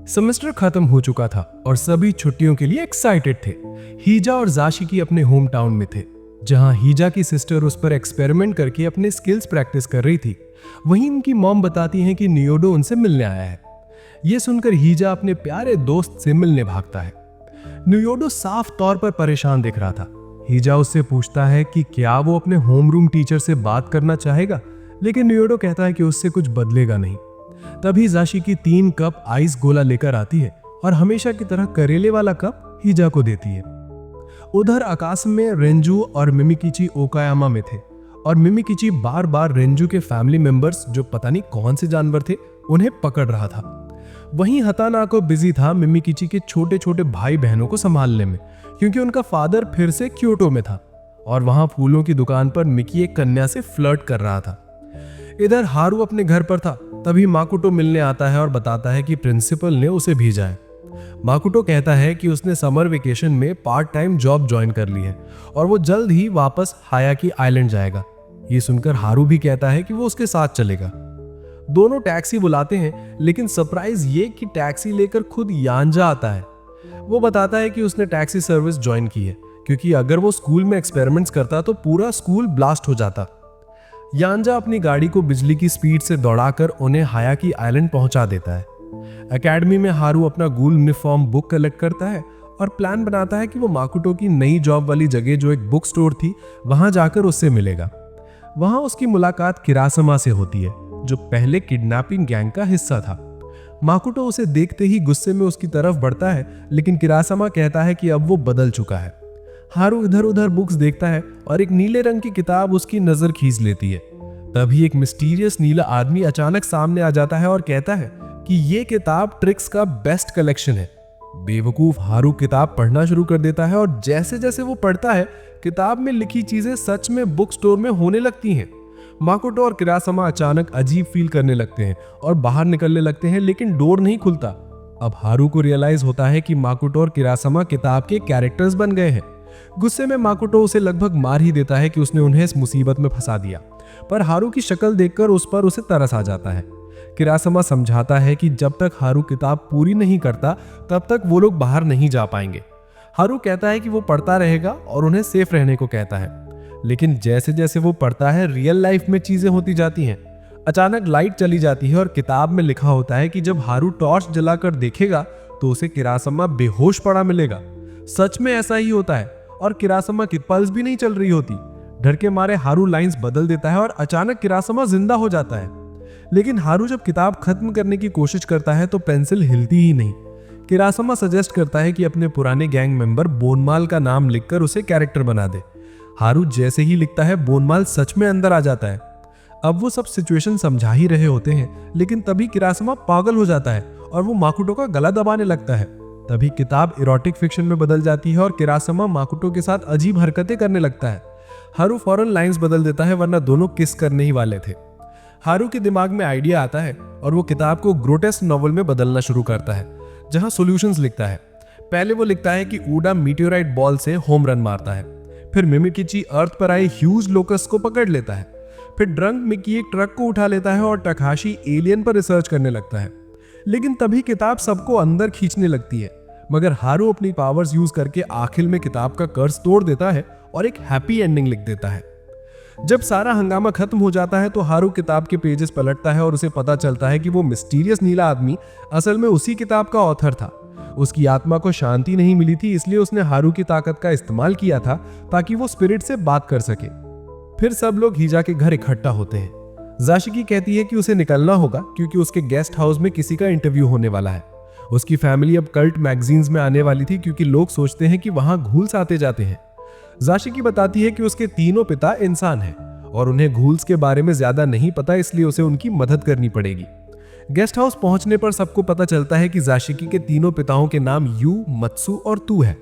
Semester खत्म हो चुका था और सभी छुट्टियों के लिए एक्साइटेड थे। हीजा और जाशिकी अपने होम टाउन में थे, जहां हीजा की सिस्टर उस पर एक्सपेरिमेंट करके अपने स्किल्स प्रैक्टिस कर रही थी। वहीं उनकी मॉम बताती हैं कि नियोडो उनसे मिलने आया है। यह सुनकर हीजा अपने प्यारे दोस्त से मिलने भागता है। नियोडो साफ तौर पर परेशान दिख रहा था। हीजा उससे पूछता है कि क्या वो अपने होमरूम टीचर से बात करना चाहेगा, लेकिन नियोडो कहता है कि उससे कुछ बदलेगा नहीं। तभी जाशिकी 3 कप आइस गोला लेकर आती है और हमेशा की तरह करेले वाला कप हीजा को देती है। उधर आकाश में रेंजू और मिमिकिची ओकायामा में थे और मिमिकिची बार बार रेंजू के फैमिली मेंबर्स, जो पता नहीं कौन से जानवर थे, उन्हें पकड़ रहा था। वहीं हतानाको बिजी था मिमिकिची के छोटे छोटे भाई बहनों को संभालने में, क्योंकि उनका फादर फिर से क्योटो में था और वहां फूलों की दुकान पर मिकी एक कन्या से फ्लर्ट कर रहा था। इधर हारू अपने घर पर था। तभी माकुटो मिलने आता है और बताता है कि प्रिंसिपल ने उसे भेजा है। माकुटो कहता है कि उसने समर वेकेशन में पार्ट टाइम जॉब ज्वाइन कर ली है और वो जल्द ही वापस हायाकी आइलैंड जाएगा। ये सुनकर हारू भी कहता है कि वो उसके साथ चलेगा। दोनों टैक्सी बुलाते हैं, लेकिन सरप्राइज ये कि टैक्सी लेकर खुद यांजा आता है। वो बताता है कि उसने टैक्सी सर्विस ज्वाइन की है, क्योंकि अगर वो स्कूल में एक्सपेरिमेंट्स करता तो पूरा स्कूल ब्लास्ट हो जाता। यांजा अपनी गाड़ी को बिजली की स्पीड से दौड़ाकर उन्हें हायाकी आइलैंड पहुंचा देता है। एकेडमी में हारू अपना गूल यूनिफॉर्म बुक कलेक्ट करता है और प्लान बनाता है कि वो माकुटो की नई जॉब वाली जगह, जो एक बुक स्टोर थी, वहां जाकर उससे मिलेगा। वहां उसकी मुलाकात किरासमा से होती है, जो पहले किडनैपिंग गैंग का हिस्सा था। माकुटो उसे देखते ही गुस्से में उसकी तरफ बढ़ता है, लेकिन किरासमा कहता है कि अब वो बदल चुका है। हारू इधर उधर बुक्स देखता है और एक नीले रंग की किताब उसकी नजर खींच लेती है। तभी एक मिस्टीरियस नीला आदमी अचानक सामने आ जाता है और कहता है कि ये किताब ट्रिक्स का बेस्ट कलेक्शन है। बेवकूफ हारू किताब पढ़ना शुरू कर देता है और जैसे जैसे वो पढ़ता है, किताब में लिखी चीजें सच में बुक स्टोर में होने लगती हैं। माकुटो और किरासमा अचानक अजीब फील करने लगते हैं और बाहर निकलने लगते हैं, लेकिन डोर नहीं खुलता। अब हारू को रियलाइज होता है कि माकुटो और किरासमा किताब के कैरेक्टर्स बन गए हैं। गुस्से में माकुटो उसे लगभग मार ही देता है कि उसने उन्हें इस मुसीबत में फंसा दिया, पर हारू की शक्ल देखकर उस पर उसे तरस आ जाता है। किरासमा समझाता है कि जब तक हारू किताब पूरी नहीं करता, तब तक वो लोग बाहर नहीं जा पाएंगे। हारू कहता है कि वो पढ़ता रहेगा और उन्हें सेफ रहने को कहता है, लेकिन जैसे जैसे वो पढ़ता है, रियल लाइफ में चीजें होती जाती हैं। अचानक लाइट चली जाती है और किताब में लिखा होता है कि जब हारू टॉर्च जलाकर देखेगा तो उसे किरासमा बेहोश पड़ा मिलेगा। सच में ऐसा ही होता है और किरासमा की पल्स भी नहीं चल रही होती। डर के मारे हारू लाइंस बदल देता है और अचानक किरासमा जिंदा हो जाता है। लेकिन हारू जब किताब खत्म करने की कोशिश करता है तो पेंसिल हिलती ही नहीं। किरासमा सजेस्ट करता है कि अपने पुराने गैंग मेंबर बोनमाल का नाम लिखकर उसे कैरेक्टर बना दे। हारू जैसे ही लिखता है, बोनमाल सच में अंदर आ जाता है। अब वो सब सिचुएशन समझा ही रहे होते हैं, लेकिन तभी किरासमा पागल हो जाता है और वो माकुटो का गला दबाने लगता है। तभी किताब इरोटिक फिक्शन में बदल जाती है और किरासमा माकुटो के साथ अजीब हरकतें करने लगता है। हारू फौरन लाइंस बदल देता है, वरना दोनों किस करने ही वाले थे। हारू के दिमाग में आइडिया आता है और वो किताब को ग्रोटेस्क नॉवल में बदलना शुरू करता है, जहां सॉल्यूशंस लिखता है। पहले वो लिखता है कि ऊडा मीटियोराइट बॉल से होम रन मारता है। फिर मिमिकिची अर्थ पर आए ह्यूज लोकस को पकड़ लेता है। फिर ड्रंक मिकी एक ट्रक को उठा लेता है और टकाशी एलियन पर रिसर्च करने लगता है। लेकिन तभी किताब सबको अंदर खींचने लगती है, मगर हारू अपनी पावर्स यूज करके आखिर में किताब का कर्ज तोड़ देता है और एक हैप्पी एंडिंग लिख देता है। जब सारा हंगामा खत्म हो जाता है तो हारू किताब के पेजेस पलटता है और उसे पता चलता है कि वो मिस्टीरियस नीला आदमी असल में उसी किताब का ऑथर था। उसकी आत्मा को शांति नहीं मिली थी, इसलिए उसने हारू की ताकत का इस्तेमाल किया था ताकि वो स्पिरिट से बात कर सके। फिर सब लोग हीजा के घर इकट्ठा होते हैं। जाशिकी कहती है कि उसे निकलना होगा क्योंकि उसके गेस्ट हाउस में किसी का इंटरव्यू होने वाला है। उसकी फैमिली अब कल्ट मैगजीन्स में आने वाली थी, क्योंकि लोग सोचते हैं कि वहां घूल्स आते जाते हैं। जाशिकी बताती है कि उसके तीनों पिता इंसान हैं और उन्हें घूल्स के बारे में ज्यादा नहीं पता, इसलिए उसे उनकी मदद करनी पड़ेगी। गेस्ट हाउस पहुंचने पर सबको पता चलता है कि जाशिकी के तीनों पिताओं के नाम यू, मत्सु और तू है।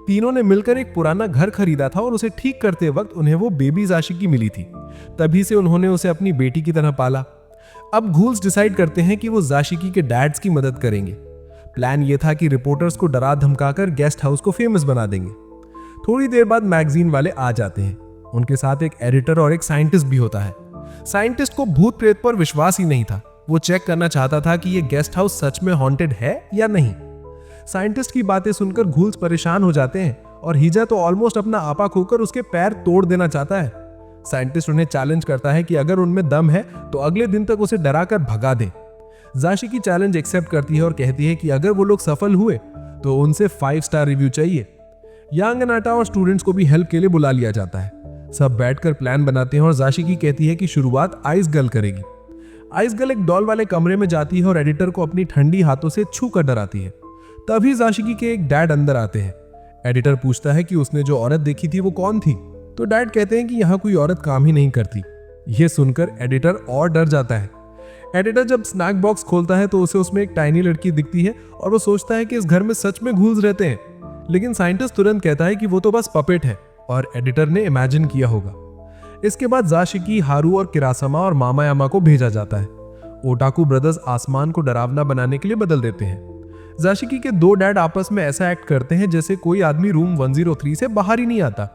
तीनों ने मिलकर एक पुराना घर खरीदा था और उसे ठीक करते वक्त उन्हें वो बेबी जाशिकी मिली थी। तभी से उन्होंने उसे अपनी बेटी की तरह पाला। अब घूल्स डिसाइड करते हैं कि वो जाशिकी के डैड्स की मदद करेंगे। प्लान ये था कि रिपोर्टर्स को डरा धमकाकर गेस्ट हाउस को फेमस बना देंगे। थोड़ी देर बाद मैगजीन वाले आ जाते हैं। उनके साथ एक एडिटर और एक साइंटिस्ट भी होता है। साइंटिस्ट को भूत प्रेत पर विश्वास ही नहीं था, वो चेक करना चाहता था कि ये गेस्ट हाउस सच में हॉन्टेड है या नहीं। साइंटिस्ट की बातें सुनकर घूल्स परेशान हो जाते हैं और हीजा तो ऑलमोस्ट अपना आपा खोकर उसके पैर तोड़ देना चाहता है। साइंटिस्ट उन्हें चैलेंज करता है कि अगर उनमें दम है तो अगले दिन तक उसे डराकर भगा दें। जाशिकी चैलेंज एक्सेप्ट करती है और कहती है कि अगर वो लोग सफल हुए तो उनसे 5 स्टार रिव्यू चाहिए। यांग अनाटा और स्टूडेंट्स को भी हेल्प के लिए बुला लिया जाता है। सब बैठकर प्लान बनाते हैं और जाशिकी कहती है कि शुरुआत आइस गर्ल करेगी। आइस गर्ल एक डॉल वाले कमरे में जाती है और एडिटर को अपनी ठंडी हाथों से छू कर डराती है। तभी जाशिकी के एक डैड अंदर आते हैं। एडिटर पूछता है कि उसने जो औरत देखी थी वो कौन थी, तो डैड कहते हैं कि यहाँ कोई औरत काम ही नहीं करती। यह सुनकर एडिटर और डर जाता है। एडिटर जब स्नैक बॉक्स खोलता है तो उसे उसमें एक टाइनी लड़की दिखती है और वो सोचता है कि इस घर में सच में घूल्स रहते हैं, लेकिन साइंटिस्ट तुरंत कहता है कि वो तो बस पपेट है और एडिटर ने इमेजिन किया होगा। इसके बाद जाशिकी, हारू और किरासामा और मामा यामा को भेजा जाता है। ओटाकू ब्रदर्स आसमान को डरावना बनाने के लिए बदल देते हैं। जाशिकी के 2 डैड आपस में ऐसा एक्ट करते हैं जैसे कोई आदमी रूम 103 से बाहर ही नहीं आता।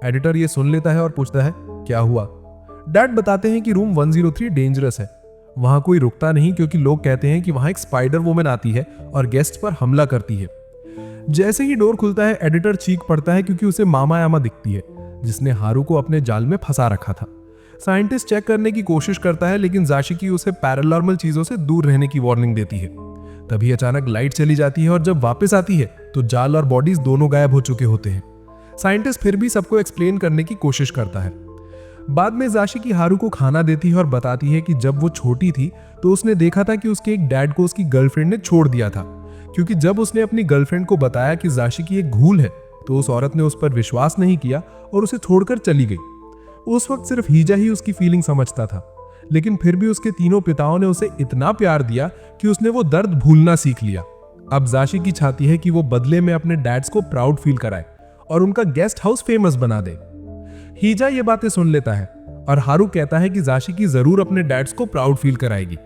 एडिटर ये सुन लेता है और पूछता है क्या हुआ। डैड बताते हैं कि रूम 103 डेंजरस है, वहां कोई रुकता नहीं क्योंकि लोग कहते हैं कि वहां एक स्पाइडर वुमन आती है और गेस्ट पर हमला करती है। जैसे ही डोर खुलता है एडिटर चीख पड़ता है क्योंकि उसे मामा यामा दिखती है जिसने हारू को अपने जाल में फंसा रखा था। साइंटिस्ट चेक करने की कोशिश करता है लेकिन जाशिकी उसे पैरानॉर्मल चीजों से दूर रहने की वार्निंग देती है। तभी अचानक लाइट चली जाती है और जब वापस आती है तो जाल और बॉडीज दोनों गायब हो चुके होते हैं। साइंटिस्ट फिर भी सबको एक्सप्लेन करने की कोशिश करता है। बाद में जाशिकी हारू को खाना देती है और बताती है कि जब वो छोटी थी तो उसने देखा था कि उसके एक डैड को उसकी गर्लफ्रेंड ने छोड़ दिया था, क्योंकि जब उसने अपनी गर्लफ्रेंड को बताया कि जाशिकी एक घूल है तो उस औरत ने उस पर विश्वास नहीं किया और उसे छोड़कर चली गई। उस वक्त सिर्फ हीजा ही उसकी फीलिंग समझता था, लेकिन फिर भी उसके तीनों पिताओं ने उसे इतना प्यार दिया कि उसने वो दर्द भूलना सीख लिया। अब जाशिकी चाहती है कि वो बदले में अपने डैड्स को प्राउड फील कराए और उनका गेस्ट हाउस फेमस बना दे। हीजा ये बातें सुन लेता है और हारू कहता है कि जाशिकी जरूर अपने डैड्स को प्राउड फील कराएगी।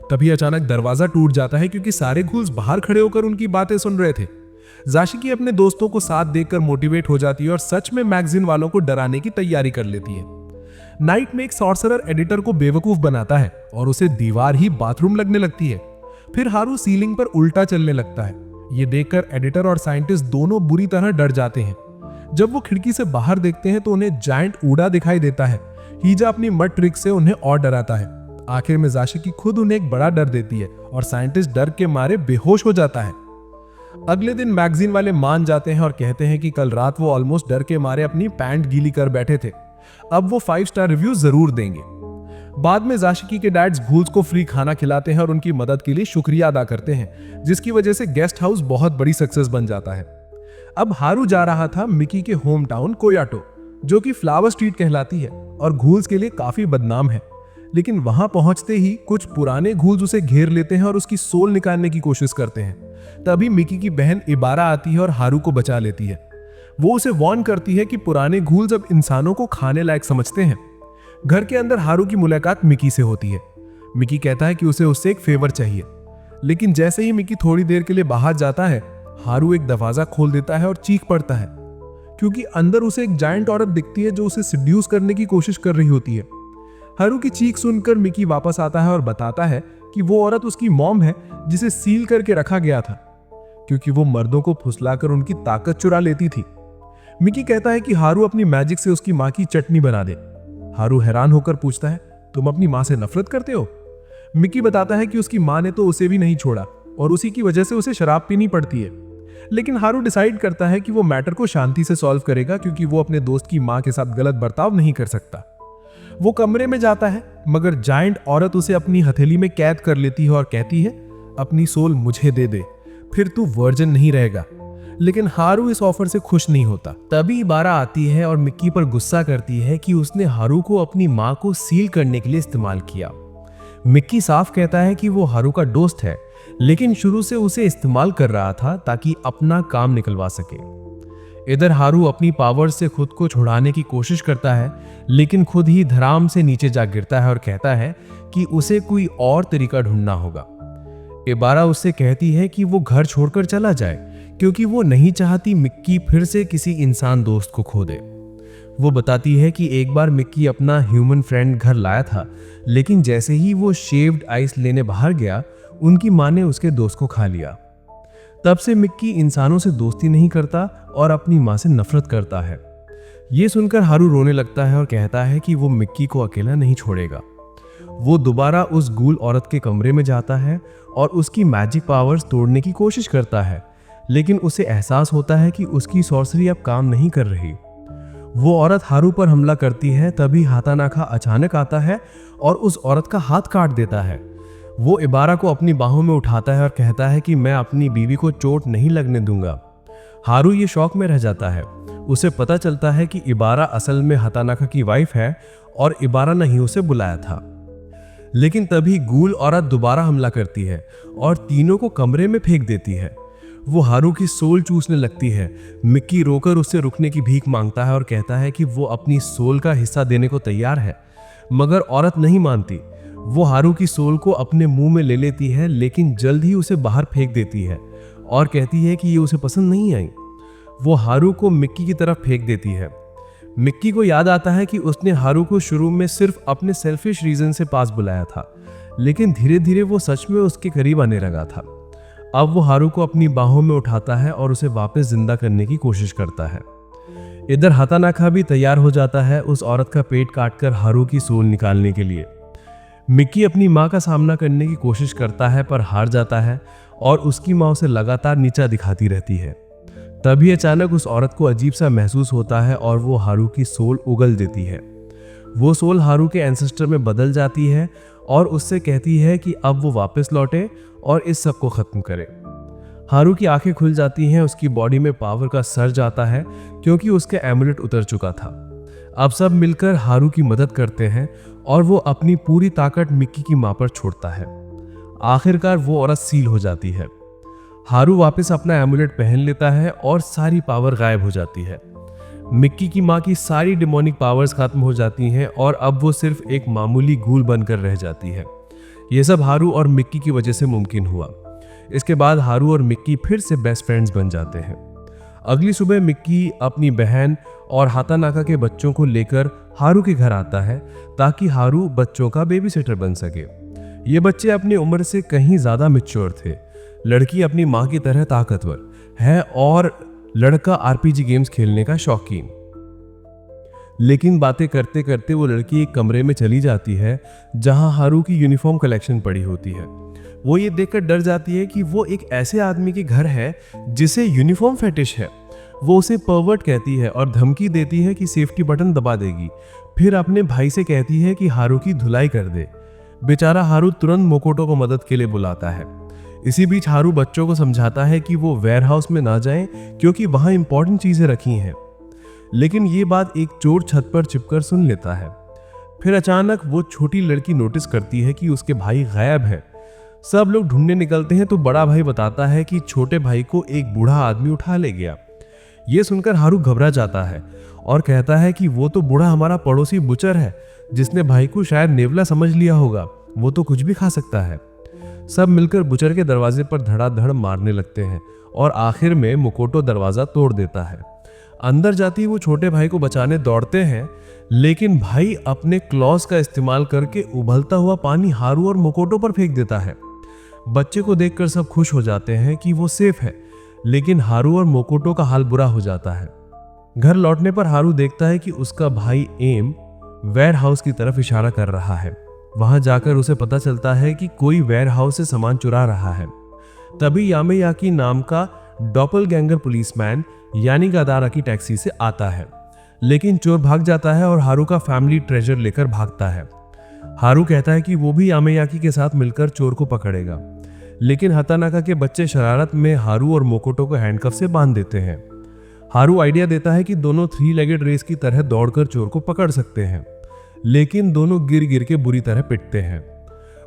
तभी अचानक दरवाजा टूट जाता है क्योंकि सारे घूल्स बाहर खड़े होकर उनकी बातें सुन रहे थे। जाशिकी अपने दोस्तों को साथ देखकर मोटिवेट हो जाती है और सच में मैगजीन वालों को डराने की तैयारी कर लेती है। नाइट में एक सॉर्सरर एडिटर को बेवकूफ बनाता है और उसे दीवार ही बाथरूम लगने लगती है। फिर हारू सीलिंग पर उल्टा चलने लगता है। ये देखकर एडिटर और साइंटिस्ट दोनों बुरी तरह डर जाते हैं। जब वो खिड़की से बाहर देखते हैं तो उन्हें जायंट ऊड़ा दिखाई देता है। हीजा अपनी मड ट्रिक से उन्हें और डराता है। आखिर में जाशिकी खुद उन्हें एक बड़ा डर देती है और साइंटिस्ट डर के मारे बेहोश हो जाता है। अगले दिन मैगजीन वाले मान जाते हैं और कहते हैं कि कल रात वो ऑलमोस्ट डर के मारे अपनी पैंट गीली कर बैठे थे, अब वो 5 स्टार रिव्यू जरूर देंगे। बाद में जाशिकी के डैड्स घूल्स को फ्री खाना खिलाते हैं और उनकी मदद के लिए शुक्रिया अदा करते हैं, जिसकी वजह से गेस्ट हाउस बहुत बड़ी सक्सेस बन जाता है। अब हारू जा रहा था मिकी के होम टाउन कोयाटो, जो कि फ्लावर स्ट्रीट कहलाती है और घूल्स के लिए काफी बदनाम है। लेकिन वहां पहुंचते ही कुछ पुराने घूल्स उसे घेर लेते हैं और उसकी सोल निकालने की कोशिश करते हैं। तभी मिकी की बहन इबारा आती है और हारू को बचा लेती है। वो उसे वार्न करती है कि पुराने घूल्स अब इंसानों को खाने लायक समझते हैं। घर के अंदर हारू की मुलाकात मिकी से होती है। मिकी कहता है कि उसे उससे एक फेवर चाहिए, लेकिन जैसे ही मिकी थोड़ी देर के लिए बाहर जाता है, हारू एक दरवाजा खोल देता है और चीख पड़ता है, क्योंकि अंदर उसे एक जायंट औरत दिखती है जो उसे सिड्यूस करने की कोशिश कर रही होती है। हारू की चीख सुनकर मिकी वापस आता है और बताता है कि वो औरत उसकी मॉम है जिसे सील करके रखा गया था, क्योंकि वो मर्दों को फुसलाकर उनकी ताकत चुरा लेती थी। मिकी कहता है कि हारू अपनी मैजिक से उसकी माँ की चटनी बना दे। हारू हैरान होकर पूछता है, तुम अपनी माँ से नफरत करते हो? मिकी बताता है कि उसकी माँ ने तो उसे भी नहीं छोड़ा और उसी की वजह से उसे शराब पीनी पड़ती है। लेकिन हारू डिसाइड करता है कि वो मैटर को शांति से सॉल्व करेगा, क्योंकि वो अपने दोस्त की माँ के साथ गलत बर्ताव नहीं कर सकता। वो कमरे में जाता है, मगर जायंट औरत उसे अपनी हथेली में कैद कर लेती है और कहती है, अपनी सोल मुझे दे दे, फिर तू वर्जिन नहीं रहेगा। लेकिन हारू इस ऑफर से खुश नहीं होता। तभी इबारा आती है और मिक्की पर गुस्सा करती है कि उसने हारू को अपनी माँ को सील करने के लिए इस्तेमाल किया। मिक्की साफ कहता है कि वो हारू का दोस्त है, लेकिन शुरू से उसे इस्तेमाल कर रहा था ताकि अपना काम निकलवा सके। इधर हारू अपनी पावर से खुद को छुड़ाने की कोशिश करता है, लेकिन खुद ही धड़ाम से नीचे जा गिरता है और कहता है कि उसे कोई और तरीका ढूंढना होगा। इबारा उससे कहती है कि वो घर छोड़कर चला जाए, क्योंकि वो नहीं चाहती मिक्की फिर से किसी इंसान दोस्त को खो दे। वो बताती है कि एक बार मिक्की अपना ह्यूमन फ्रेंड घर लाया था, लेकिन जैसे ही वो शेव्ड आइस लेने बाहर गया, उनकी माँ ने उसके दोस्त को खा लिया। तब से मिक्की इंसानों से दोस्ती नहीं करता और अपनी माँ से नफरत करता है। ये सुनकर हारू रोने लगता है और कहता है कि वो मिक्की को अकेला नहीं छोड़ेगा। वो दोबारा उस गूल औरत के कमरे में जाता है और उसकी मैजिक पावर्स तोड़ने की कोशिश करता है, लेकिन उसे एहसास होता है कि उसकी सॉर्सरी अब काम नहीं कर रही। वो औरत हारू पर हमला करती है, तभी हातानाका अचानक आता है और उस औरत का हाथ काट देता है। वो इबारा को अपनी बाहों में उठाता है और कहता है कि मैं अपनी बीवी को चोट नहीं लगने दूंगा। हारू ये शौक में रह जाता है। उसे पता चलता है कि इबारा असल में हातानाका की वाइफ है और इबारा ने ही उसे बुलाया था। लेकिन तभी गूल औरत दोबारा हमला करती है और तीनों को कमरे में फेंक देती है। वो हारू की सोल चूसने लगती है। मिक्की रोकर उससे रुकने की भीख मांगता है और कहता है कि वो अपनी सोल का हिस्सा देने को तैयार है, मगर औरत नहीं मानती। वो हारू की सोल को अपने मुंह में ले लेती है, लेकिन जल्द ही उसे बाहर फेंक देती है और कहती है कि ये उसे पसंद नहीं आई। वो हारू को मिक्की की तरफ फेंक देती है। मिक्की को याद आता है कि उसने हारू को शुरू में सिर्फ अपने सेल्फिश रीजन से पास बुलाया था, लेकिन धीरे धीरे वो सच में उसके करीब आने लगा था। अब वो हारू को अपनी बाहों में उठाता है और उसे वापस जिंदा करने की कोशिश करता है। इधर हातानाका भी तैयार हो जाता है उस औरत का पेट काटकर हारू की सोल निकालने के लिए। मिक्की अपनी माँ का सामना करने की कोशिश करता है पर हार जाता है और उसकी माँ उसे लगातार नीचा दिखाती रहती है। तभी अचानक उस औरत को अजीब सा महसूस होता है और वो हारू की सोल उगल देती है। वो सोल हारू के एंसेस्टर में बदल जाती है और उससे कहती है कि अब वो वापस लौटे और इस सब को खत्म करे। हारू की आंखें खुल जाती हैं, उसकी बॉडी में पावर का सर्ज आता है क्योंकि उसका एमुलेट उतर चुका था। अब सब मिलकर हारू की मदद करते हैं और वो अपनी पूरी ताकत मिक्की की मां पर छोड़ता है। आखिरकार वो औरत सील हो जाती है। हारू वापस अपना एमुलेट पहन लेता है और सारी पावर गायब हो जाती है। मिक्की की मां की सारी डिमोनिक पावर्स खत्म हो जाती हैं और अब वो सिर्फ एक मामूली गूल बनकर रह जाती है। ये सब हारू और मिक्की की वजह से मुमकिन हुआ। इसके बाद हारू और मिक्की फिर से बेस्ट फ्रेंड्स बन जाते हैं। अगली सुबह मिक्की अपनी बहन और हातानाका के बच्चों को लेकर हारू के घर आता है ताकि हारू बच्चों का बेबीसिटर बन सके। ये बच्चे अपनी उम्र से कहीं ज्यादा मैच्योर थे। लड़की अपनी माँ की तरह ताकतवर है और लड़का आरपीजी गेम्स खेलने का शौकीन। लेकिन बातें करते करते वो लड़की एक कमरे में चली जाती है जहां हारू की यूनिफॉर्म कलेक्शन पड़ी होती है। वो ये देखकर डर जाती है कि वो एक ऐसे आदमी के घर है जिसे यूनिफॉर्म फेटिश है। वो उसे परवर्ट कहती है और धमकी देती है कि सेफ्टी बटन दबा देगी। फिर अपने भाई से कहती है कि हारू की धुलाई कर दे। बेचारा हारू तुरंत मोकोटो को मदद के लिए बुलाता है। इसी बीच हारू बच्चों को समझाता है कि वो वेयरहाउस में ना जाएं क्योंकि वहां इंपॉर्टेंट चीजें रखी हैं। लेकिन ये बात एक चोर छत पर छिपकर सुन लेता है। फिर अचानक वो छोटी लड़की नोटिस करती है कि उसके भाई गायब है। सब लोग ढूंढने निकलते हैं तो बड़ा भाई बताता है कि छोटे भाई को एक बूढ़ा आदमी उठा ले गया। ये सुनकर हारू घबरा जाता है और कहता है कि वो तो बूढ़ा हमारा पड़ोसी बुचर है जिसने भाई को शायद नेवला समझ लिया होगा, वो तो कुछ भी खा सकता है। सब मिलकर बुचर के दरवाजे पर धड़ाधड़ मारने लगते हैं और आखिर में मुकोटो दरवाजा तोड़ देता है। अंदर जाती वो छोटे भाई को बचाने दौड़ते हैं, लेकिन भाई अपने क्लॉज का इस्तेमाल करके उबलता हुआ पानी हारू और मुकोटो पर फेंक देता है। बच्चे को देखकर सब खुश हो जाते हैं कि वो सेफ है, लेकिन हारू और मोकोटो का हाल बुरा हो जाता है। घर लौटने पर हारू देखता है कि उसका भाई एम वेयर हाउस की तरफ इशारा कर रहा है। वहां जाकर उसे पता चलता है कि कोई वेयर हाउस से सामान चुरा रहा है। तभी यामेयाकी नाम का डॉपलगैंगर पुलिसमैन यानी गादारा की टैक्सी से आता है, लेकिन चोर भाग जाता है और हारू का फैमिली ट्रेजर लेकर भागता है। हारू कहता है कि वो भी यामेयाकी के साथ मिलकर चोर को पकड़ेगा, लेकिन हातानाका के बच्चे शरारत में हारू और मोकोटो को हैंडकफ से बांध देते हैं। हारू आइडिया देता है कि दोनों 3 लेगेड रेस की तरह दौड़कर चोर को पकड़ सकते हैं, लेकिन दोनों गिर गिर के बुरी तरह पिटते हैं।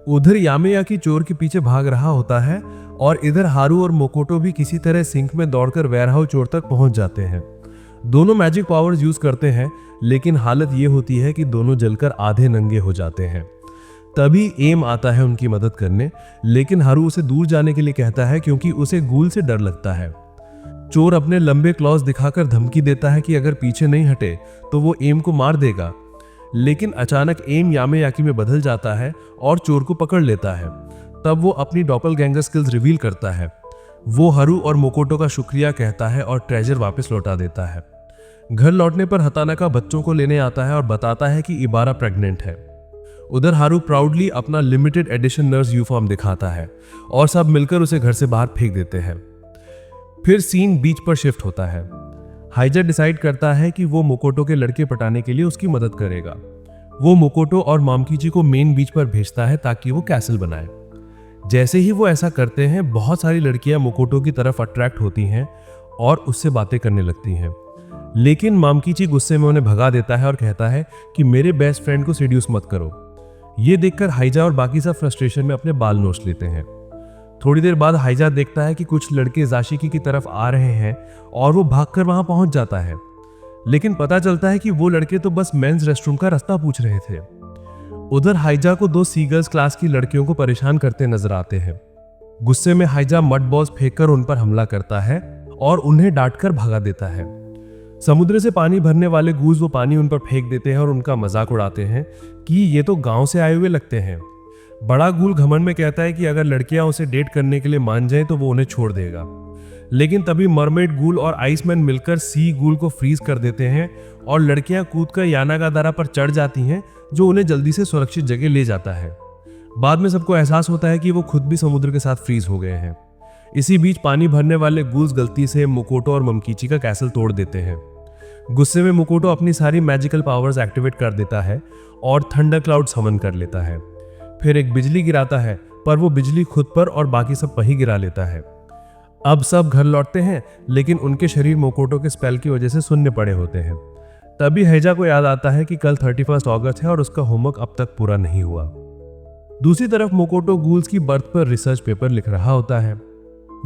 उधर यामेयाकी चोर के पीछे भाग रहा होता है और इधर हारू और मोकोटो भी किसी तरह सिंक में दौड़कर वेयरहाउस चोर तक पहुंच जाते हैं। दोनों मैजिक पावर्स यूज करते हैं, लेकिन हालत ये होती है कि दोनों जलकर आधे नंगे हो जाते हैं। तभी एम आता है उनकी मदद करने, लेकिन हारू उसे दूर जाने के लिए कहता है क्योंकि उसे गूल से डर लगता है। चोर अपने लंबे क्लॉज दिखाकर धमकी देता है कि अगर पीछे नहीं हटे तो वो एम को मार देगा, लेकिन अचानक एम यामेयाकी में बदल जाता है और चोर को पकड़ लेता है। तब वो अपनी डॉपलगैंगर स्किल्स रिवील करता है। वो हारू और मोकोटो का शुक्रिया कहता है और ट्रेजर वापस लौटा देता है। घर लौटने पर हतानाका बच्चों को लेने आता है और बताता है कि इबारा प्रेग्नेंट है। उधर हारू प्राउडली अपना लिमिटेड एडिशन नर्स यूनिफॉर्म दिखाता है और सब मिलकर उसे घर से बाहर फेंक देते हैं। फिर सीन बीच पर शिफ्ट होता है। हाइजा डिसाइड करता है कि वो मोकोटो के लड़के पटाने के लिए उसकी मदद करेगा। वो मोकोटो और मामकीची को मेन बीच पर भेजता है ताकि वो कैसल बनाए। जैसे ही वो ऐसा करते हैं, बहुत सारी लड़कियां मोकोटो की तरफ अट्रैक्ट होती हैं और उससे बातें करने लगती हैं। लेकिन मामकीची गुस्से में उन्हें भगा देता है और कहता है कि मेरे बेस्ट फ्रेंड को सीड्यूस मत करो। ये देखकर हाइजा और बाकी सब फ्रस्ट्रेशन में अपने बाल नोच लेते हैं। थोड़ी देर बाद हाइजा देखता है कि कुछ लड़के जाशिकी की तरफ आ रहे हैं और वो भागकर वहां पहुंच जाता है। लेकिन पता चलता है कि वो लड़के तो बस मेंस रेस्टरूम का रास्ता पूछ रहे थे। उधर हाइजा को 2 सीगर्ल्स क्लास की लड़कियों को परेशान करते नजर आते हैं। गुस्से में हाइजा मड बॉल्स फेंककर उन पर हमला करता है और उन्हें डांटकर भगा देता है। समुद्र से पानी भरने वाले गूज वो पानी उन पर फेंक देते हैं और उनका मजाक उड़ाते हैं कि ये तो गांव से आए हुए लगते हैं। बड़ा गूल घमंड में कहता है कि अगर लड़कियां उसे डेट करने के लिए मान जाएं तो वो उन्हें छोड़ देगा। लेकिन तभी मरमेड गूल और आइसमैन मिलकर सी गूल को फ्रीज कर देते हैं और लड़कियां कूदकर यानागादारा पर चढ़ जाती हैं, जो उन्हें जल्दी से सुरक्षित जगह ले जाता है। बाद में सबको एहसास होता है कि वो खुद भी समुद्र के साथ फ्रीज हो गए हैं। इसी बीच पानी भरने वाले गूल्स गलती से मोकोटो और ममकीची का कैसल तोड़ देते हैं। गुस्से में मोकोटो अपनी सारी मैजिकल पावर्स एक्टिवेट कर देता है और थंडर क्लाउड समन कर लेता है। फिर एक बिजली गिराता है, पर वो बिजली खुद पर और बाकी सब पर ही गिरा लेता है। अब सब घर लौटते हैं, लेकिन उनके शरीर मोकोटो के स्पेल की वजह से सुन्ने पड़े होते हैं। तभी हाइजा को याद आता है कि कल 31 अगस्त है और उसका होमवर्क अब तक पूरा नहीं हुआ। दूसरी तरफ मोकोटो गूल्स की बर्थ पर रिसर्च पेपर लिख रहा होता है।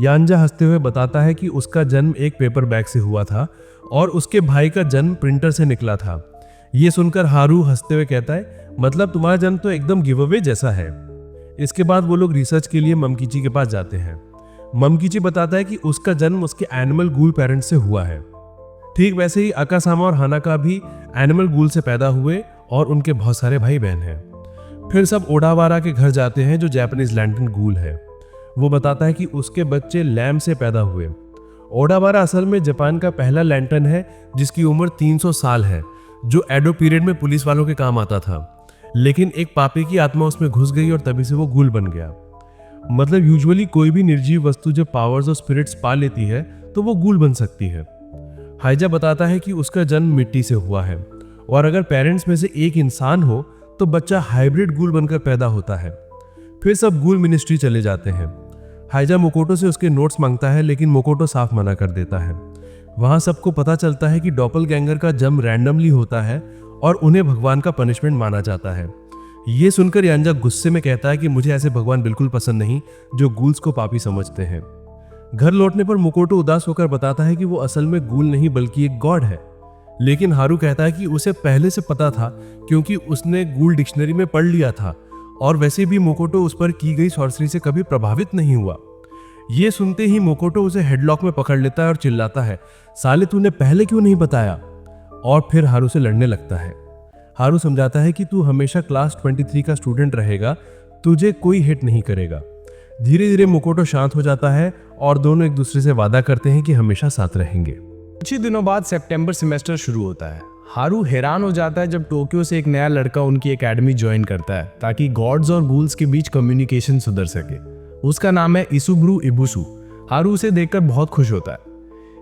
यानजा हंसते हुए बताता है कि उसका जन्म एक पेपर बैग से हुआ था और उसके भाई का जन्म प्रिंटर से निकला था। ये सुनकर हारू हंसते हुए कहता है, मतलब तुम्हारा जन्म तो एकदम गिव अवे जैसा है। इसके बाद वो लोग रिसर्च के लिए ममकीची के पास जाते हैं। ममकीची बताता है कि उसका जन्म उसके एनिमल गूल पेरेंट्स से हुआ है। ठीक वैसे ही अकासामा और हानाका भी एनिमल गूल से पैदा हुए और उनके बहुत सारे भाई बहन हैं। फिर सब ओडावारा के घर जाते हैं, जो जापानीज लैंटन गूल है। वो बताता है कि उसके बच्चे लैम से पैदा हुए। ओडावारा असल में जापान का पहला लैंटन है जिसकी उम्र 300 साल है, जो एडो पीरियड में पुलिस वालों के काम आता था। लेकिन एक पापी की आत्मा उसमें घुस गई और तभी से वो गूल बन गया। मतलब यूजुअली कोई भी निर्जीव वस्तु जब पावर्स और स्पिरिट्स पा लेती है तो वो गूल बन सकती है। हाइजा बताता है कि उसका जन्म मिट्टी से हुआ है और अगर पेरेंट्स में से एक इंसान हो तो बच्चा हाइब्रिड गूल बनकर पैदा होता है। फिर सब गूल मिनिस्ट्री चले जाते हैं। हाइजा मोकोटो से उसके नोट्स मांगता है, लेकिन मोकोटो साफ मना कर देता है। वहां सबको पता चलता है कि डॉपलगैंगर का जन्म रैंडमली होता है और उन्हें भगवान का पनिशमेंट माना जाता है। ये सुनकर यानजा गुस्से में कहता है कि मुझे ऐसे भगवान बिल्कुल पसंद नहीं जो गूल्स को पापी समझते हैं। घर लौटने पर मोकोटो उदास होकर बताता है कि वो असल में गूल नहीं बल्कि एक गॉड है। लेकिन हारू कहता है कि उसे पहले से पता था क्योंकि उसने गूल डिक्शनरी में पढ़ लिया था और वैसे भी मोकोटो उस पर की गई सॉर्सरी से कभी प्रभावित नहीं हुआ। ये सुनते ही मोकोटो उसे हेडलॉक में पकड़ लेता है और चिल्लाता है, साले तूने पहले क्यों नहीं बताया? और फिर हारू से लड़ने लगता है। हारू समझाता है कि तू हमेशा क्लास 23 का स्टूडेंट रहेगा, तुझे कोई हिट नहीं करेगा। धीरे धीरे मोकोटो शांत हो जाता है और दोनों एक दूसरे से वादा करते हैं कि हमेशा साथ रहेंगे। कुछ ही दिनों बाद सितंबर सेमेस्टर शुरू होता है। हारू हैरान हो जाता है जब टोक्यो से एक नया लड़का उनकी एकेडमी ज्वाइन करता है ताकि गॉड्स और गूल्स के बीच कम्युनिकेशन सुधर सके। उसका नाम है इसुब्रू इबुसु। हारू उसे देखकर बहुत खुश होता है।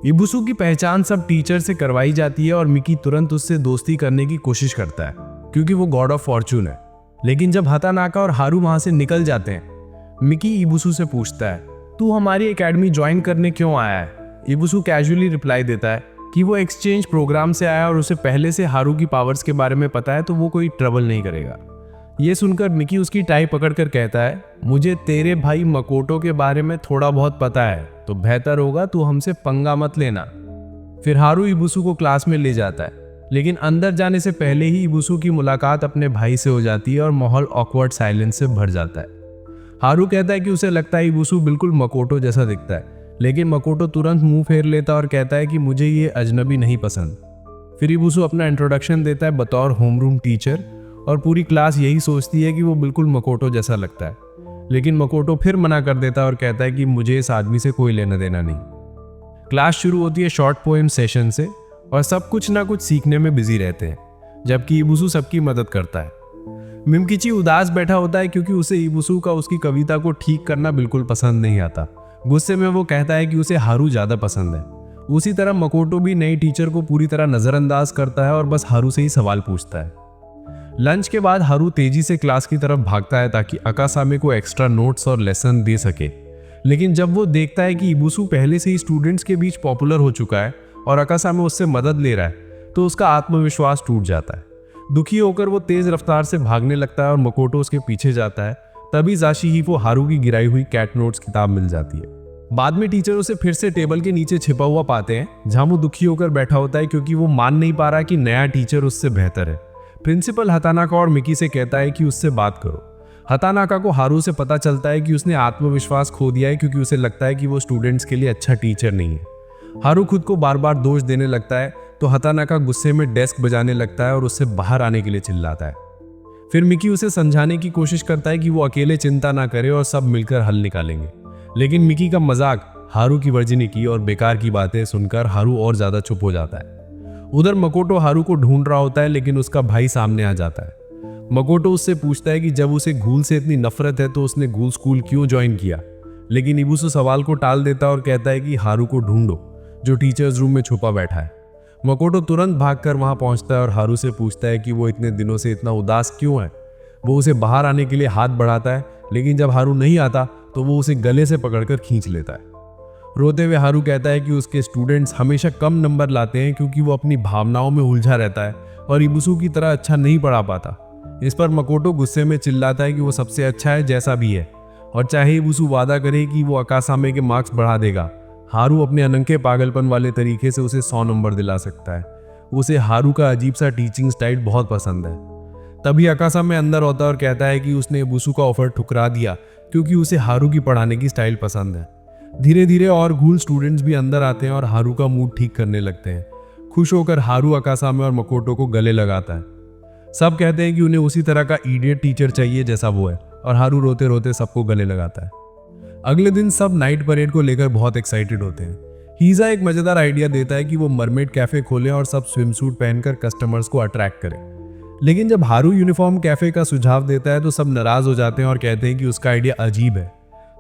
इबुसु की पहचान सब टीचर से करवाई जाती है और मिकी तुरंत उससे दोस्ती करने की कोशिश करता है क्योंकि वो गॉड ऑफ फॉर्चून है। लेकिन जब हतानाका और हारू वहां से निकल जाते हैं, मिकी इबुसु से पूछता है, तू हमारी एकेडमी ज्वाइन करने क्यों आया है? इबुसु कैजुअली रिप्लाई देता है कि वो एक्सचेंज प्रोग्राम से आया और उसे पहले से हारू की पावर्स के बारे में पता है, तो वो कोई ट्रबल नहीं करेगा। ये सुनकर मिकी उसकी टाई पकड़कर कहता है, मुझे तेरे भाई मकोटो के बारे में थोड़ा बहुत पता है, तो बेहतर होगा तू हमसे पंगा मत लेना। फिर हारू इबुसु को क्लास में ले जाता है, लेकिन अंदर जाने से पहले ही इबुसु की मुलाकात अपने भाई से हो जाती है और माहौल ऑकवर्ड साइलेंस से भर जाता है। हारू कहता है कि उसे लगता है इबुसु बिल्कुल मकोटो जैसा दिखता है, लेकिन मकोटो तुरंत मुंह फेर लेता और कहता है कि मुझे ये अजनबी नहीं पसंद। फिर इबुसु अपना इंट्रोडक्शन देता है बतौर होमरूम टीचर और पूरी क्लास यही सोचती है कि वो बिल्कुल मकोटो जैसा लगता है। लेकिन मकोटो फिर मना कर देता है और कहता है कि मुझे इस आदमी से कोई लेना देना नहीं। क्लास शुरू होती है शॉर्ट पोएम सेशन से और सब कुछ ना कुछ सीखने में बिजी रहते हैं, जबकि इबुसु सबकी मदद करता है। मिमकिची उदास बैठा होता है क्योंकि उसे इबुसु का उसकी कविता को ठीक करना बिल्कुल पसंद नहीं आता। गुस्से में वो कहता है कि उसे हारू ज़्यादा पसंद है। उसी तरह मकोटो भी नई टीचर को पूरी तरह नज़रअंदाज करता है और बस हारू से ही सवाल पूछता है। लंच के बाद हारू तेजी से क्लास की तरफ भागता है ताकि अकासामे को एक्स्ट्रा नोट्स और लेसन दे सके। लेकिन जब वो देखता है कि इबुसु पहले से ही स्टूडेंट्स के बीच पॉपुलर हो चुका है और अकासामे उससे मदद ले रहा है तो उसका आत्मविश्वास टूट जाता है। दुखी होकर वो तेज रफ्तार से भागने लगता है और मकोटो उसके पीछे जाता है। तभी जाशिहिफो हारू की गिराई हुई कैट नोट्स किताब मिल जाती है। बाद में टीचर उसे फिर से टेबल के नीचे छिपा हुआ पाते हैं, जहां वो दुखी होकर बैठा होता है क्योंकि वो मान नहीं पा रहा कि नया टीचर उससे बेहतर है। प्रिंसिपल हतानाका और मिकी से कहता है कि उससे बात करो। हतानाका को हारू से पता चलता है कि उसने आत्मविश्वास खो दिया है क्योंकि उसे लगता है कि वो स्टूडेंट्स के लिए अच्छा टीचर नहीं है। हारू खुद को बार बार दोष देने लगता है तो हतानाका गुस्से में डेस्क बजाने लगता है और उससे बाहर आने के लिए चिल्लाता है। फिर मिकी उसे समझाने की कोशिश करता है कि वो अकेले चिंता ना करे और सब मिलकर हल निकालेंगे। लेकिन मिकी का मजाक, हारू की वर्जिनिटी और बेकार की बातें सुनकर हारू और ज्यादा चुप हो जाता है। उधर मकोटो हारू को ढूंढ रहा होता है लेकिन उसका भाई सामने आ जाता है। मकोटो उससे पूछता है कि जब उसे घूल से इतनी नफरत है तो उसने घूल स्कूल क्यों ज्वाइन किया। लेकिन इबुसु सवाल को टाल देता और कहता है कि हारू को ढूंढो जो टीचर्स रूम में छुपा बैठा है। मकोटो तुरंत भागकर वहां पहुंचता है और हारू से पूछता है कि वो इतने दिनों से इतना उदास क्यों है। वो उसे बाहर आने के लिए हाथ बढ़ाता है, लेकिन जब हारू नहीं आता तो वो उसे गले से पकड़कर खींच लेता है। रोते हुए हारू कहता है कि उसके स्टूडेंट्स हमेशा कम नंबर लाते हैं क्योंकि वो अपनी भावनाओं में उलझा रहता है और इबुसु की तरह अच्छा नहीं पढ़ा पाता। इस पर मकोटो गुस्से में चिल्लाता है कि वो सबसे अच्छा है जैसा भी है, और चाहे इबुसु वादा करे कि वो अकासामे के मार्क्स बढ़ा देगा, हारू अपने अनंके पागलपन वाले तरीके से उसे 100 नंबर दिला सकता है। उसे हारू का अजीब सा टीचिंग स्टाइल बहुत पसंद है। तभी अकासामे अंदर होता है और कहता है कि उसने इबुसु का ऑफर ठुकरा दिया क्योंकि उसे हारू की पढ़ाने की स्टाइल पसंद है। धीरे धीरे और घूल स्टूडेंट्स भी अंदर आते हैं और हारू का मूड ठीक करने लगते हैं। खुश होकर हारू अकासामे और मकोटो को गले लगाता है। सब कहते हैं कि उन्हें उसी तरह का इडियट टीचर चाहिए जैसा वो है, और हारू रोते रोते सबको गले लगाता है। अगले दिन सब नाइट परेड को लेकर बहुत एक्साइटेड होते हैं। हीजा एक मजेदार आइडिया देता है कि वो मरमेड कैफे खोले और सब स्विमसूट पहनकर कस्टमर्स को अट्रैक्ट करें। लेकिन जब हारू यूनिफॉर्म कैफे का सुझाव देता है तो सब नाराज हो जाते हैं और कहते हैं कि उसका आइडिया अजीब है।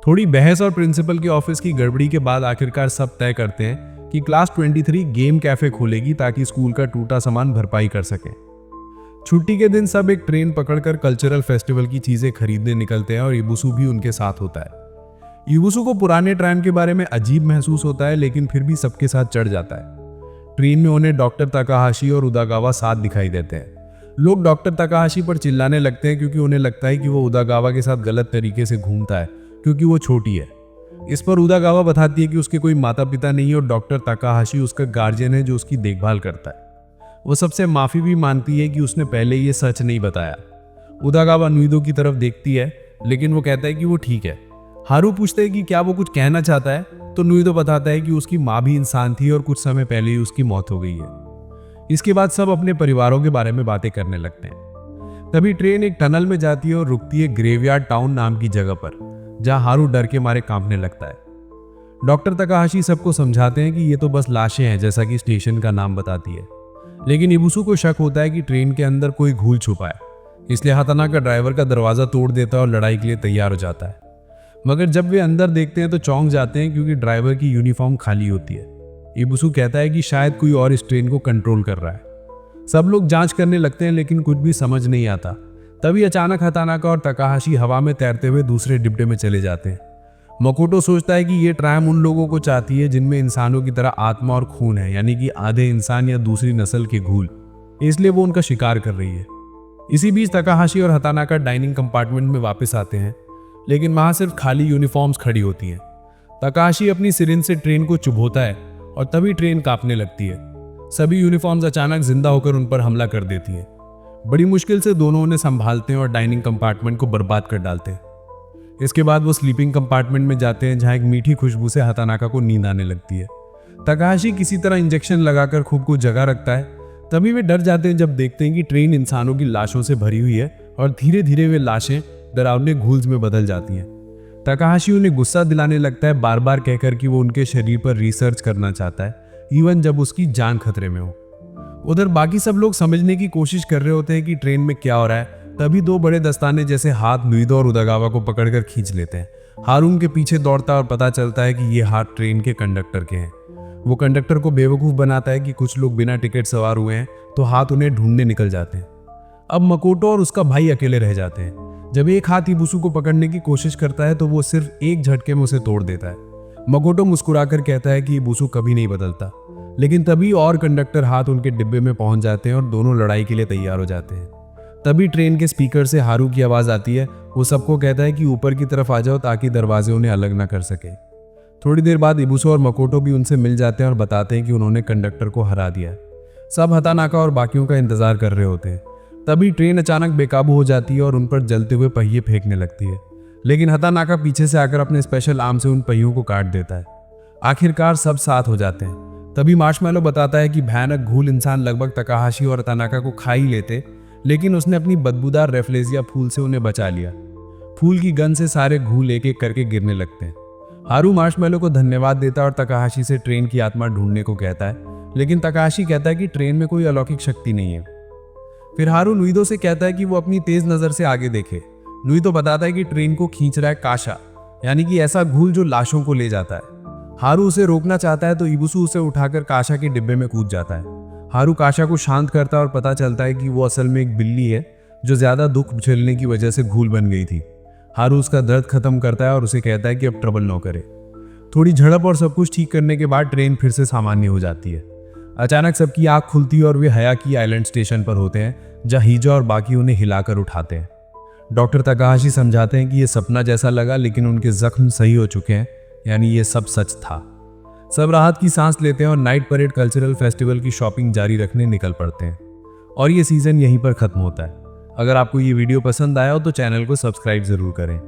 थोड़ी बहस और प्रिंसिपल के ऑफिस की गड़बड़ी के बाद आखिरकार सब तय करते हैं कि क्लास 23 गेम कैफे खोलेगी ताकि स्कूल का टूटा सामान भरपाई कर सके। छुट्टी के दिन सब एक ट्रेन पकड़कर कल्चरल फेस्टिवल की चीजें खरीदने निकलते हैं और इबुसु भी उनके साथ होता है। इबुसु को पुराने ट्रेन के बारे में अजीब महसूस होता है, लेकिन फिर भी सबके साथ चढ़ जाता है। ट्रेन में उन्हें डॉक्टर तकाहाशी और उदागावा साथ दिखाई देते हैं। लोग डॉक्टर तकाहाशी पर चिल्लाने लगते हैं क्योंकि उन्हें लगता है कि वो उदागावा के साथ गलत तरीके से घूमता है क्योंकि वो छोटी है। इस पर उदागावा बताती है कि उसके कोई माता पिता नहीं है और डॉक्टर तकाहाशी उसका गार्जियन है जो उसकी देखभाल करता है। वो सबसे माफी भी मांगती है कि उसने पहले ये सच नहीं बताया। उदागावा नुइदो की तरफ देखती है, लेकिन वो कहता है कि वो ठीक है। हारू पूछते हैं कि क्या वो कुछ कहना चाहता है, तो नुइदो बताता है कि उसकी माँ भी इंसान थी और कुछ समय पहले ही उसकी मौत हो गई है। इसके बाद सब अपने परिवारों के बारे में बातें करने लगते हैं। तभी ट्रेन एक टनल में जाती है और रुकती है ग्रेवयार्ड टाउन नाम की जगह पर, जहां हारू डर के मारे कांपने लगता है। डॉक्टर तकाहाशी सबको समझाते हैं कि ये तो बस लाशें हैं, जैसा कि स्टेशन का नाम बताती है। लेकिन इबुसु को शक होता है कि ट्रेन के अंदर कोई घूल छुपा है, इसलिए हतानाका ड्राइवर का दरवाजा तोड़ देता है और लड़ाई के लिए तैयार हो जाता है। मगर जब वे अंदर देखते हैं तो चौंक जाते हैं क्योंकि ड्राइवर की यूनिफॉर्म खाली होती है। इबुसु कहता है कि शायद कोई और इस ट्रेन को कंट्रोल कर रहा है। सब लोग जांच करने लगते हैं, लेकिन कुछ भी समझ नहीं आता। तभी अचानक हतानाका और तकाहाशी हवा में तैरते हुए दूसरे डिब्बे में चले जाते हैं। मकोटो सोचता है कि ये ट्रैम उन लोगों को चाहती है जिनमें इंसानों की तरह आत्मा और खून है, यानी कि आधे इंसान या दूसरी नस्ल के घूल, इसलिए वो उनका शिकार कर रही है। इसी बीच तकाहाशी और हतानाका डाइनिंग कंपार्टमेंट में वापस आते हैं, लेकिन वहां सिर्फ खाली यूनिफॉर्म्स खड़ी होती हैं। तकाहाशी अपनी सिरिंज से ट्रेन को चुभोता है और तभी ट्रेन कांपने लगती है। सभी यूनिफॉर्म्स अचानक जिंदा होकर उन पर हमला कर देती हैं। बड़ी मुश्किल से दोनों उन्हें संभालते हैं और डाइनिंग कंपार्टमेंट को बर्बाद कर डालते हैं। इसके बाद वो स्लीपिंग कंपार्टमेंट में जाते हैं जहाँ एक मीठी खुशबू से हतानाका को नींद आने लगती है। तकाहाशी किसी तरह इंजेक्शन लगाकर खुद को जगा रखता है। तभी वे डर जाते हैं जब देखते हैं कि ट्रेन इंसानों की लाशों से भरी हुई है और धीरे धीरे वे लाशें डरावने घूल्स में बदल जाती हैं। तकाहाशी उन्हें गुस्सा दिलाने लगता है, बार बार कहकर कि वो उनके शरीर पर रिसर्च करना चाहता है, इवन जब उसकी जान खतरे में हो। उधर बाकी सब लोग समझने की कोशिश कर रहे होते हैं कि ट्रेन में क्या हो रहा है। तभी दो बड़े दस्ताने जैसे हाथ नुइदो और उदागावा को पकड़कर खींच लेते हैं। हारून के पीछे दौड़ता है और पता चलता है कि ये हाथ ट्रेन के कंडक्टर के हैं। वो कंडक्टर को बेवकूफ़ बनाता है कि कुछ लोग बिना टिकट सवार हुए हैं, तो हाथ उन्हें ढूंढने निकल जाते हैं। अब मकोटो और उसका भाई अकेले रह जाते हैं। जब एक हाथ इबुसु को पकड़ने की कोशिश करता है तो वो सिर्फ एक झटके में उसे तोड़ देता है। मकोटो मुस्कुराकर कहता है कि इबुसु कभी नहीं बदलता। लेकिन तभी और कंडक्टर हाथ उनके डिब्बे में पहुंच जाते हैं और दोनों लड़ाई के लिए तैयार हो जाते हैं। तभी ट्रेन के स्पीकर से हारू की आवाज़ आती है। वो सबको कहता है कि ऊपर की तरफ आ जाओ ताकि दरवाजे उन्हें अलग ना कर सके। थोड़ी देर बाद इबुसु और मकोटो भी उनसे मिल जाते हैं और बताते हैं कि उन्होंने कंडक्टर को हरा दिया। सब हतानाका और बाकियों का इंतजार कर रहे होते हैं। तभी ट्रेन अचानक बेकाबू हो जाती है और उन पर जलते हुए पहिए फेंकने लगती है। लेकिन हतानाका पीछे से आकर अपने स्पेशल आर्म से उन पहियों को काट देता है। आखिरकार सब साथ हो जाते हैं। तभी मार्शमैलो बताता है कि भयानक घूल इंसान लगभग तकाहाशी और हतानाका को खा ही लेते, लेकिन उसने अपनी बदबूदार रेफ्लेजिया फूल से उन्हें बचा लिया। फूल की गंध से सारे घूल एक एक करके गिरने लगते हैं। हारू मार्शमैलो को धन्यवाद देता है और तकाहाशी से ट्रेन की आत्मा ढूंढने को कहता है, लेकिन तकाहाशी कहता है कि ट्रेन में कोई अलौकिक शक्ति नहीं है। फिर हारू नुइदो से कहता है कि वो अपनी तेज नजर से आगे देखे। नुइदो बताता है कि ट्रेन को खींच रहा है काशा, यानी कि ऐसा घूल जो लाशों को ले जाता है। हारू उसे रोकना चाहता है तो इबुसु उसे उठाकर काशा के डिब्बे में कूद जाता है। हारू काशा को शांत करता है और पता चलता है कि वो असल में एक बिल्ली है जो ज्यादा दुख झेलने की वजह से घूल बन गई थी। हारू उसका दर्द खत्म करता है और उसे कहता है कि अब ट्रबल न करे। थोड़ी झड़प और सब कुछ ठीक करने के बाद ट्रेन फिर से सामान्य हो जाती है। अचानक सबकी आंख खुलती है और वे हयाकी आइलैंड स्टेशन पर होते हैं, जहां हीजा और बाकी उन्हें हिलाकर उठाते हैं। डॉक्टर तकाहाशी समझाते हैं कि ये सपना जैसा लगा, लेकिन उनके जख्म सही हो चुके हैं, यानी ये सब सच था। सब राहत की सांस लेते हैं और नाइट परेड कल्चरल फेस्टिवल की शॉपिंग जारी रखने निकल पड़ते हैं। और ये सीजन यहीं पर खत्म होता है। अगर आपको ये वीडियो पसंद आया हो तो चैनल को सब्सक्राइब जरूर करें।